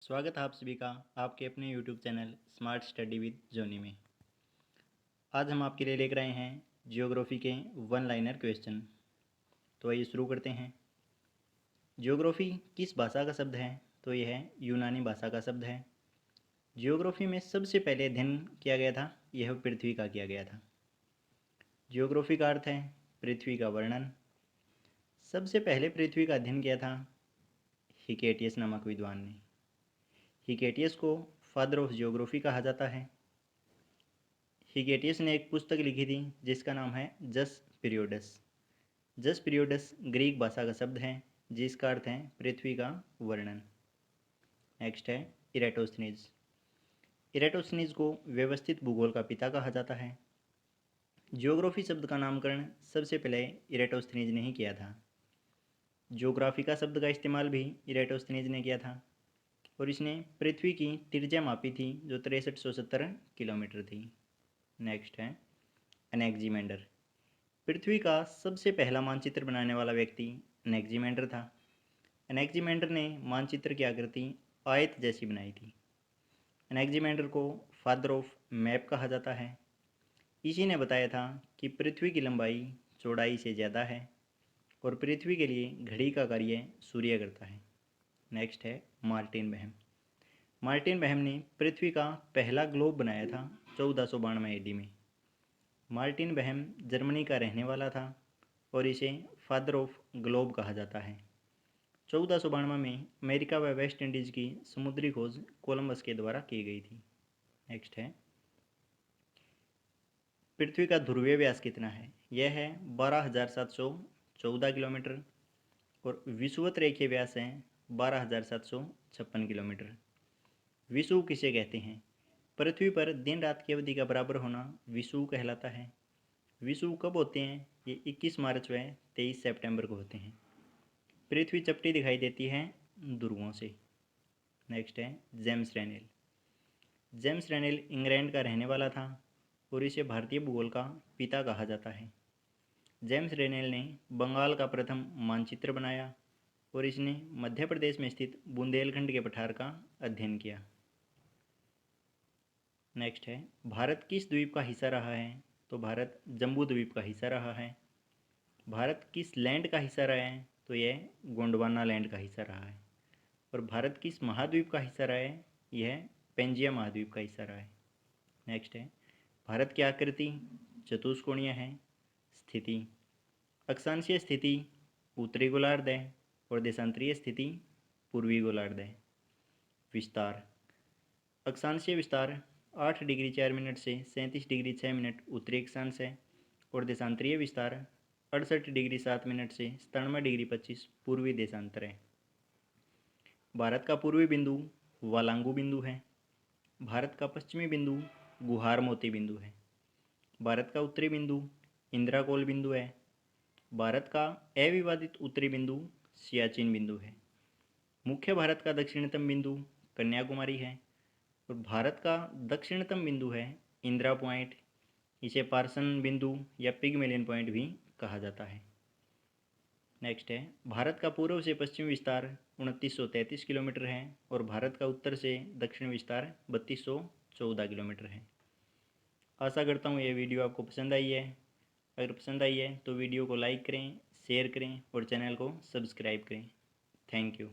स्वागत है आप सभी का आपके अपने YouTube channel smart study with Johnny में। आज हम आपके लिए लेकर आए हैं जियोग्राफी के वन लाइनर क्वेश्चन। तो आइए शुरू करते हैं। जियोग्राफी किस भाषा का शब्द है? तो यह है यूनानी भाषा का शब्द है। जियोग्राफी में सबसे पहले अध्ययन किया गया था, यह पृथ्वी का किया गया था। जियोग्राफी का अर्थ है पृथ्वी का वर्णन। सबसे पहले पृथ्वी का अध्ययन किया था हिकेटियस नामक विद्वान ने। हिकेटियस को फादर ऑफ जियोग्राफी कहा जाता है। हिकेटियस ने एक पुस्तक लिखी थी जिसका नाम है जस पीरियोडस। जस पीरियोडस ग्रीक भाषा का शब्द है जिसका अर्थ है पृथ्वी का वर्णन। नेक्स्ट है इरेटोस्थनीज। इरेटोस्थनीज को व्यवस्थित भूगोल का पिता कहा जाता है। जियोग्राफी शब्द का नामकरण सबसे पहले इरेटोस्थनीज ने ही किया था। ज्योग्राफी का शब्द का इस्तेमाल भी इरेटोस्थनीज ने किया था और इसने पृथ्वी की त्रिज्या मापी थी जो 6370 किलोमीटर थी। नेक्स्ट है एनेक्जीमेंडर। पृथ्वी का सबसे पहला मानचित्र बनाने वाला व्यक्ति एनेक्जीमेंडर था। एनेक्जीमेंडर ने मानचित्र की आकृति आयत जैसी बनाई थी। एनेक्जीमेंडर को फादर ऑफ मैप कहा जाता है। इसी ने बताया था कि पृथ्वी की लंबाई चौड़ाई से ज़्यादा है और पृथ्वी के लिए घड़ी का कार्य सूर्य करता है। नेक्स्ट है मार्टिन बहम। मार्टिन बहम ने पृथ्वी का पहला ग्लोब बनाया था 1492 AD में। मार्टिन बहम जर्मनी का रहने वाला था और इसे फादर ऑफ ग्लोब कहा जाता है। 1492 में अमेरिका व वेस्ट इंडीज़ की समुद्री खोज कोलंबस के द्वारा की गई थी। नेक्स्ट है पृथ्वी का ध्रुवीय व्यास कितना है? यह है 12,714 किलोमीटर और विषुवत रेखीय व्यास है 12,756 किलोमीटर। विषुव किसे कहते हैं? पृथ्वी पर दिन रात की अवधि का बराबर होना विषुव कहलाता है। विषुव कब होते हैं? ये 21 मार्च व 23 सितंबर को होते हैं। पृथ्वी चपटी दिखाई देती है ध्रुवों से। नेक्स्ट है जेम्स रेनेल। जेम्स रेनेल इंग्लैंड का रहने वाला था और इसे भारतीय भूगोल का पिता कहा जाता है। जेम्स रेनेल ने बंगाल का प्रथम मानचित्र बनाया और इसने मध्य प्रदेश में स्थित बुंदेलखंड के पठार का अध्ययन किया। नेक्स्ट है भारत किस द्वीप का हिस्सा रहा है? तो भारत जम्बू द्वीप का हिस्सा रहा है। भारत किस लैंड का हिस्सा रहा है? तो यह गोंडवाना लैंड का हिस्सा रहा है। और भारत किस महाद्वीप का हिस्सा रहा है? यह पेंजिया महाद्वीप का हिस्सा रहा है। नेक्स्ट है भारत की आकृति चतुष्कोणीय है। स्थिति अक्षांशीय स्थिति उत्तरी गोलार्ध है और देशांतरीय स्थिति पूर्वी गोलार्ध है। विस्तार अक्षांशीय विस्तार 8 डिग्री 4 मिनट से 37 डिग्री 6 मिनट उत्तरी अक्षांश है और देशांतरीय विस्तार 68 डिग्री 7 मिनट से 97 डिग्री 25 पूर्वी देशांतर है। भारत का पूर्वी बिंदु वालांगू बिंदु है। भारत का पश्चिमी बिंदु गुहार मोती बिंदु है। भारत का उत्तरी बिंदु इंदिराकोल बिंदु है। भारत का अविवादित उत्तरी बिंदु सियाचिन बिंदु है। मुख्य भारत का दक्षिणतम बिंदु कन्याकुमारी है और भारत का दक्षिणतम बिंदु है इंदिरा पॉइंट। इसे पार्सन बिंदु या पिगमेलियन पॉइंट भी कहा जाता है। नेक्स्ट है भारत का पूर्व से पश्चिम विस्तार 2933 किलोमीटर है और भारत का उत्तर से दक्षिण विस्तार 3214 किलोमीटर है। आशा करता हूँ ये वीडियो आपको पसंद आई है। अगर पसंद आई है तो वीडियो को लाइक करें, शेयर करें और चैनल को सब्सक्राइब करें। Thank you.